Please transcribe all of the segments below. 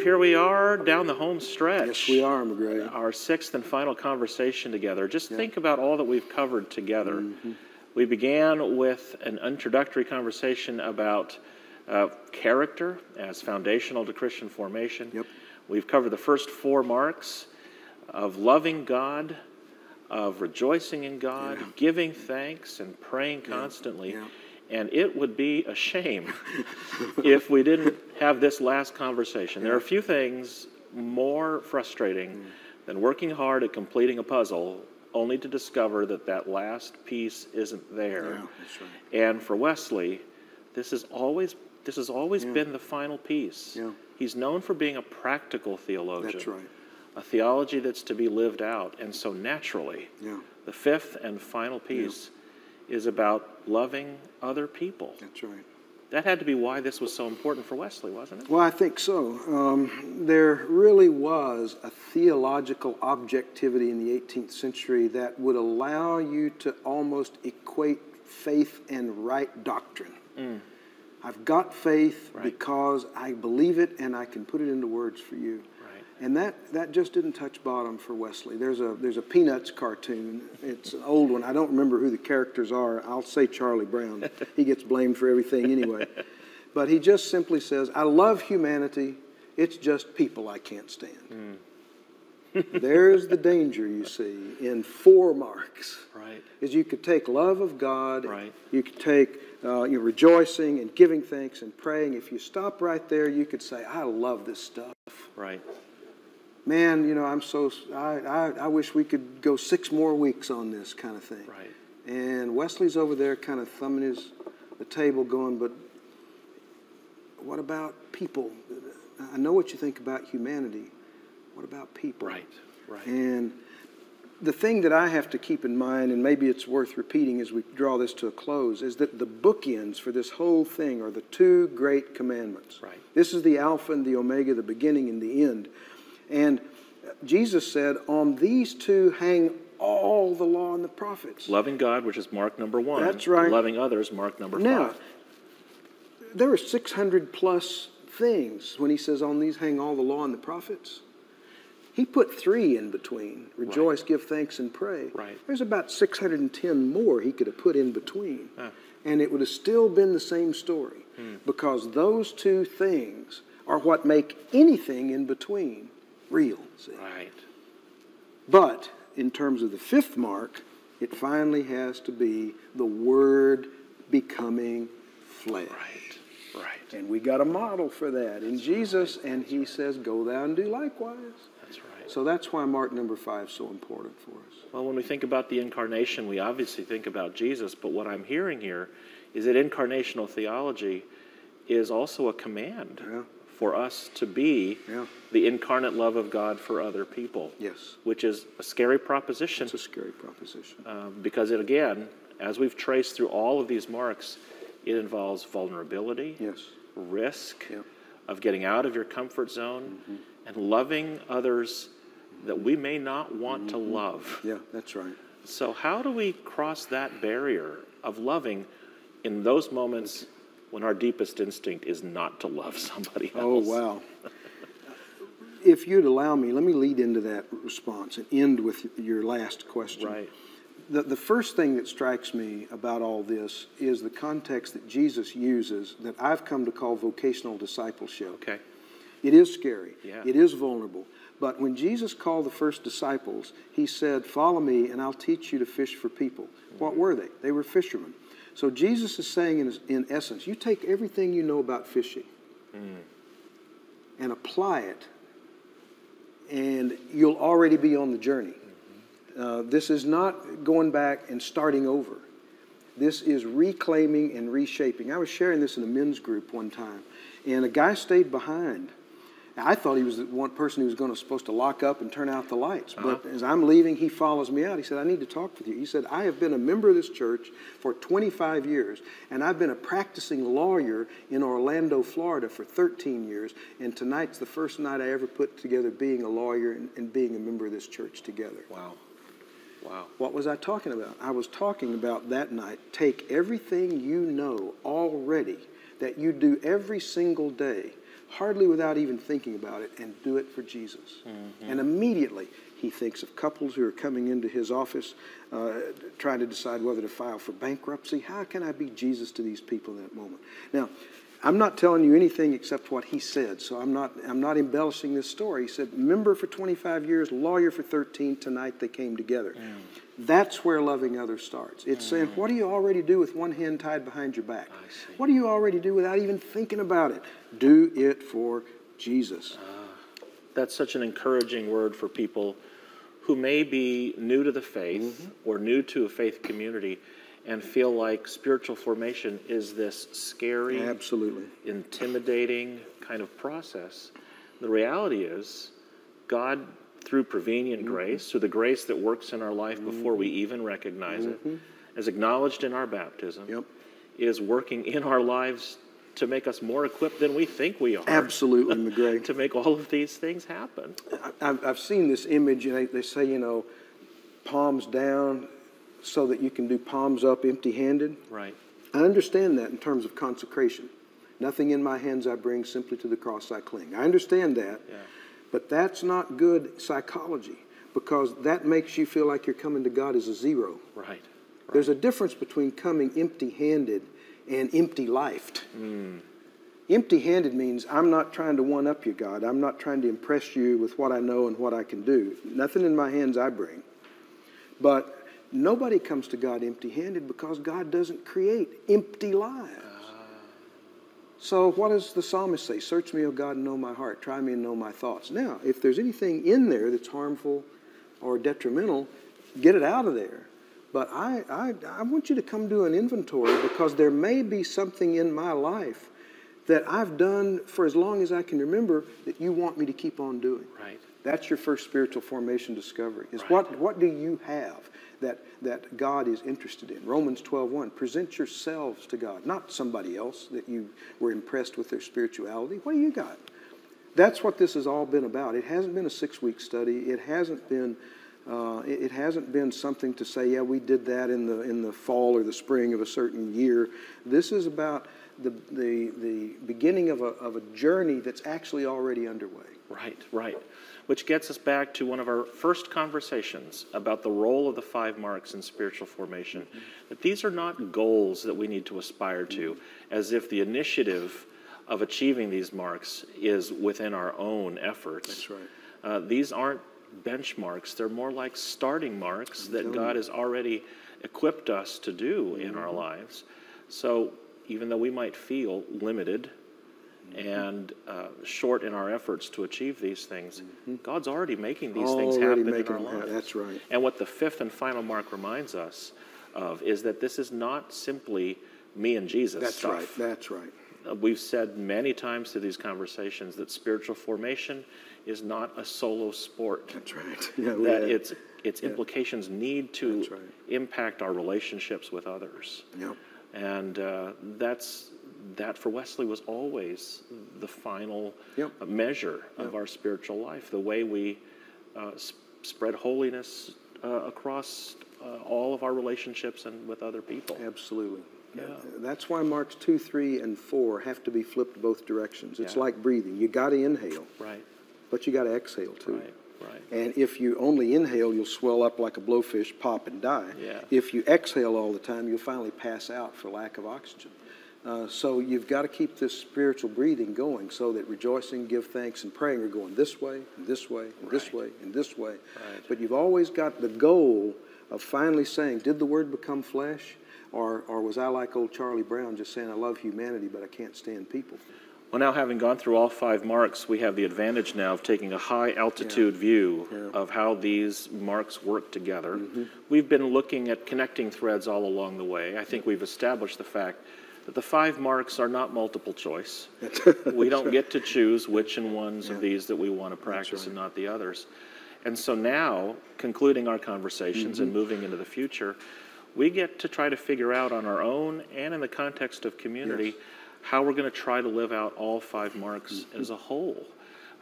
Steve, here we are down the home stretch. Yes, we are, McGray. Our sixth and final conversation together. Just think about all that we've covered together. We began with an introductory conversation about character as foundational to Christian formation. Yep. We've covered the first 4 marks of loving God, of rejoicing in God, giving thanks, and praying constantly. Yeah. And it would be a shame if we didn't have this last conversation. There are a few things more frustrating than working hard at completing a puzzle only to discover that that last piece isn't there. Yeah, that's right. And for Wesley, this has always been the final piece. Yeah. He's known for being a practical theologian. That's right. A theology that's to be lived out. And so naturally, the fifth and final piece is about loving other people. That's right. That had to be why this was so important for Wesley, wasn't it? Well, I think so. There really was a theological objectivity in the 18th century that would allow you to almost equate faith and right doctrine. I've got faith because I believe it and I can put it into words for you. And that just didn't touch bottom for Wesley. There's a Peanuts cartoon. It's an old one. I don't remember who the characters are. I'll say Charlie Brown. He gets blamed for everything anyway. But he just simply says, I love humanity. It's just people I can't stand. There's the danger, you see, in 4 marks. Is you could take love of God. You could take rejoicing and giving thanks and praying. If you stop right there, you could say, I love this stuff. Man, I wish we could go 6 more weeks on this kind of thing. And Wesley's over there kind of thumbing the table going, but what about people? I know what you think about humanity. What about people? And the thing that I have to keep in mind, and maybe it's worth repeating as we draw this to a close, is that the bookends for this whole thing are the 2 great commandments. This is the Alpha and the Omega, the beginning and the end. And Jesus said, on these 2 hang all the law and the prophets. Loving God, which is mark number 1. That's right. Loving others, mark number 5. Now, there are 600 plus things when he says, on these hang all the law and the prophets. He put 3 in between. Rejoice, give thanks, and pray. There's about 610 more he could have put in between. And it would have still been the same story. Because those 2 things are what make anything in between real. See? But in terms of the 5th mark, it finally has to be the Word becoming flesh. And we got a model for that in Jesus, and he says, go thou and do likewise. So that's why mark number 5 is so important for us. Well, when we think about the incarnation, we obviously think about Jesus, but what I'm hearing here is that incarnational theology is also a command for us to be the incarnate love of God for other people. Which is a scary proposition. It's a scary proposition. Because it, again, as we've traced through all of these marks, it involves vulnerability, risk of getting out of your comfort zone, and loving others that we may not want to love. Yeah, that's right. So how do we cross that barrier of loving in those moments when our deepest instinct is not to love somebody else? Oh, wow. If you'd allow me, let me lead into that response and end with your last question. The first thing that strikes me about all this is the context that Jesus uses that I've come to call vocational discipleship. It is scary. It is vulnerable. But when Jesus called the first disciples, he said, follow me and I'll teach you to fish for people. What were they? They were fishermen. So Jesus is saying in essence, you take everything you know about fishing and apply it, and you'll already be on the journey. This is not going back and starting over. This is reclaiming and reshaping. I was sharing this in a men's group one time, and a guy stayed behind. I thought he was the one person who was supposed to lock up and turn out the lights. But as I'm leaving, he follows me out. He said, I need to talk with you. He said, I have been a member of this church for 25 years, and I've been a practicing lawyer in Orlando, Florida for 13 years, and tonight's the first night I ever put together being a lawyer and being a member of this church together. Wow. What was I talking about? I was talking about that night, take everything you know already that you do every single day, hardly without even thinking about it, and do it for Jesus. And immediately he thinks of couples who are coming into his office trying to decide whether to file for bankruptcy. How can I be Jesus to these people in that moment? Now, I'm not telling you anything except what he said, so I'm not embellishing this story. He said, member for 25 years, lawyer for 13, tonight they came together. That's where loving others starts. It's saying, what do you already do with one hand tied behind your back? What do you already do without even thinking about it? Do it for Jesus. That's such an encouraging word for people who may be new to the faith or new to a faith community and feel like spiritual formation is this scary, absolutely intimidating kind of process. The reality is, God, through prevenient grace, through the grace that works in our life before we even recognize it, as acknowledged in our baptism, is working in our lives to make us more equipped than we think we are. Absolutely, McGregor. To make all of these things happen. I've seen this image, and they say, you know, palms down, so that you can do palms up empty-handed. Right. I understand that in terms of consecration. Nothing in my hands I bring, simply to the cross I cling. I understand that, but that's not good psychology, because that makes you feel like you're coming to God as a zero. Right. There's a difference between coming empty-handed and empty-lifed. Empty-handed means I'm not trying to one-up you, God. I'm not trying to impress you with what I know and what I can do. Nothing in my hands I bring. But nobody comes to God empty-handed, because God doesn't create empty lives. So what does the psalmist say? Search me, O God, and know my heart. Try me and know my thoughts. Now, if there's anything in there that's harmful or detrimental, get it out of there. But I want you to come do an inventory, because there may be something in my life that I've done for as long as I can remember that you want me to keep on doing. Right. That's your first spiritual formation discovery. Is Right. what do you have that God is interested in? Romans 12:1. Present yourselves to God, not somebody else that you were impressed with their spirituality. What do you got? That's what this has all been about. It hasn't been a 6-week study. It hasn't been something to say, yeah, we did that in the fall or the spring of a certain year. This is about the beginning of a journey that's actually already underway. Right, right. Which gets us back to one of our first conversations about the role of the 5 marks in spiritual formation. That these are not goals that we need to aspire to, as if the initiative of achieving these marks is within our own efforts. That's right. These aren't benchmarks. They're more like starting marks that God has already equipped us to do in our lives. So even though we might feel limited and short in our efforts to achieve these things, God's already making these things happen in our lives. That's right. And what the 5th and final mark reminds us of is that this is not simply me and Jesus That's stuff. right. That's right. We've said many times through these conversations that spiritual formation is not a solo sport. That's right. Yeah, That its implications need to That's right. impact our relationships with others. Yep. And that for Wesley was always the final measure of our spiritual life, the way we spread holiness across all of our relationships and with other people. Absolutely. Yeah. That's why marks 2, 3, and 4 have to be flipped both directions. It's like breathing. You got to inhale, Right, but you got to exhale too. right, right. And if you only inhale, you'll swell up like a blowfish, pop, and die. Yeah. If you exhale all the time, you'll finally pass out for lack of oxygen. So you've got to keep this spiritual breathing going, so that rejoicing, give thanks, and praying are going this way, and this way, and this way, and this way. Right. But you've always got the goal of finally saying, did the Word become flesh? Or was I like old Charlie Brown, just saying I love humanity, but I can't stand people? Well, now having gone through all 5 marks, we have the advantage now of taking a high altitude view of how these marks work together. We've been looking at connecting threads all along the way. I think we've established the fact that the 5 marks are not multiple choice. We don't get to choose which ones of these that we want to practice and not the others. And so now, concluding our conversations and moving into the future, we get to try to figure out on our own and in the context of community how we're going to try to live out all 5 marks as a whole.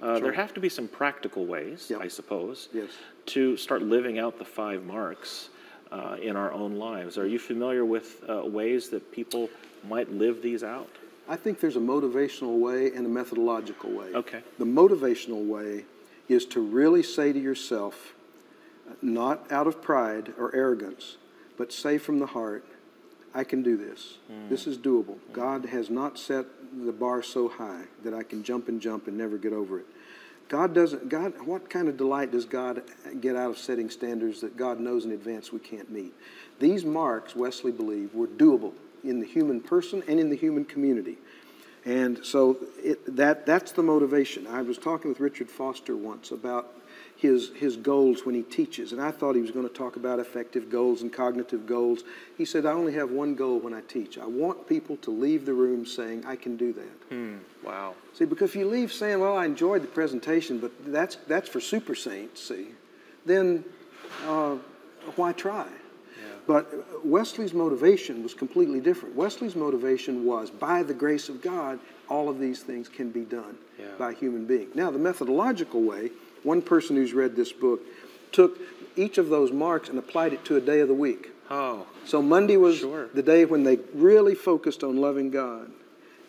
There have to be some practical ways, I suppose, to start living out the 5 marks in our own lives. Are you familiar with ways that people might live these out? I think there's a motivational way and a methodological way. Okay. The motivational way is to really say to yourself, not out of pride or arrogance, but say from the heart, I can do this. This is doable. God has not set the bar so high that I can jump and never get over it. What kind of delight does God get out of setting standards that God knows in advance we can't meet? These marks, Wesley believed, were doable in the human person and in the human community. And so that's the motivation. I was talking with Richard Foster once about his goals when he teaches, and I thought he was going to talk about affective goals and cognitive goals. He said, I only have one goal when I teach. I want people to leave the room saying, I can do that. Wow. See, because if you leave saying, well, I enjoyed the presentation, but that's for super saints, see, then why try? But Wesley's motivation was completely different. Wesley's motivation was, by the grace of God, all of these things can be done by a human being. Now, the methodological way, one person who's read this book took each of those marks and applied it to a day of the week. Oh. So Monday was the day when they really focused on loving God.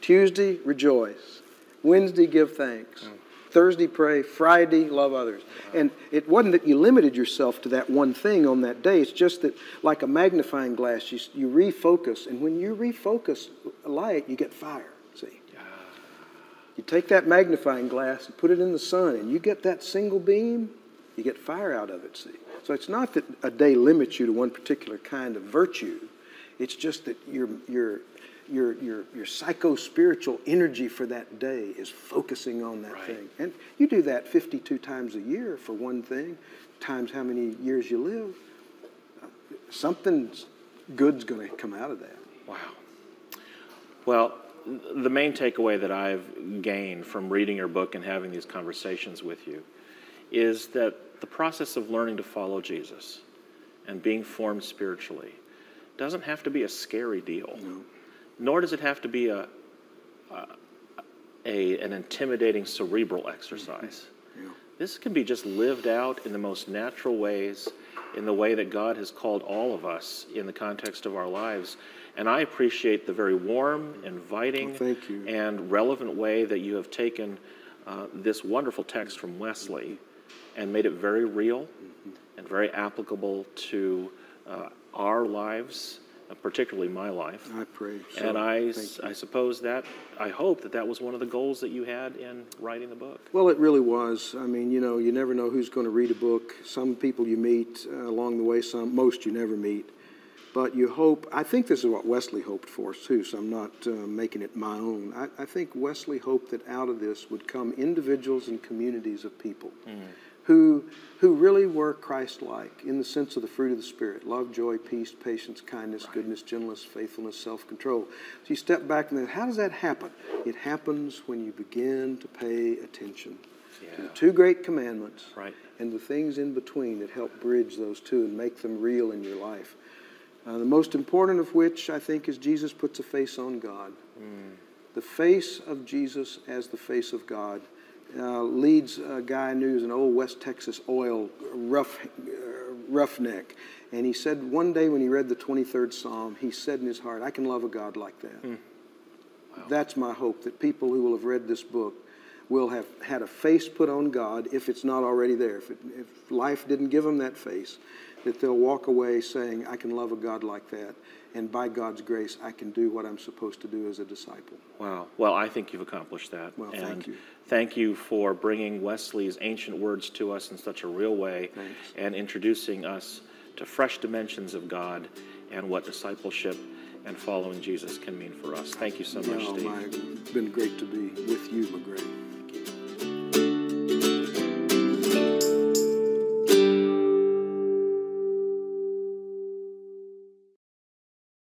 Tuesday, rejoice. Wednesday, give thanks. Thursday, pray. Friday, love others. And it wasn't that you limited yourself to that one thing on that day. It's just that, like a magnifying glass, you refocus. And when you refocus light, you get fire, see. You take that magnifying glass and put it in the sun, and you get that single beam, you get fire out of it, see. So it's not that a day limits you to one particular kind of virtue. It's just that your psycho-spiritual energy for that day is focusing on that thing. And you do that 52 times a year for one thing, times how many years you live. Something good's going to come out of that. Wow. Well, the main takeaway that I've gained from reading your book and having these conversations with you is that the process of learning to follow Jesus and being formed spiritually doesn't have to be a scary deal. No. Nor does it have to be an intimidating cerebral exercise. This can be just lived out in the most natural ways, in the way that God has called all of us in the context of our lives. And I appreciate the very warm, inviting, and relevant way that you have taken this wonderful text from Wesley and made it very real and very applicable to our lives, particularly my life. I pray. So. And I suppose that, I hope that was one of the goals that you had in writing the book. Well, it really was. I mean, you never know who's going to read a book. Some people you meet along the way, most you never meet. But you hope, I think this is what Wesley hoped for too, so I'm not making it my own. I think Wesley hoped that out of this would come individuals and communities of people who really were Christ-like in the sense of the fruit of the Spirit: love, joy, peace, patience, kindness, goodness, gentleness, faithfulness, self-control. So you step back and then, how does that happen? It happens when you begin to pay attention to the two great commandments and the things in between that help bridge those two and make them real in your life. The most important of which, I think, is Jesus puts a face on God. The face of Jesus as the face of God leads a guy who's an old West Texas oil roughneck. And he said one day when he read the 23rd Psalm, he said in his heart, I can love a God like that. Wow. That's my hope, that people who will have read this book will have had a face put on God, if it's not already there. If life didn't give them that face, that they'll walk away saying, I can love a God like that, and by God's grace, I can do what I'm supposed to do as a disciple. Wow. Well, I think you've accomplished that. Well, thank you. Thank you for bringing Wesley's ancient words to us in such a real way. Thanks. And introducing us to fresh dimensions of God and what discipleship and following Jesus can mean for us. Thank you so much, Steve. It's been great to be with you, McGray.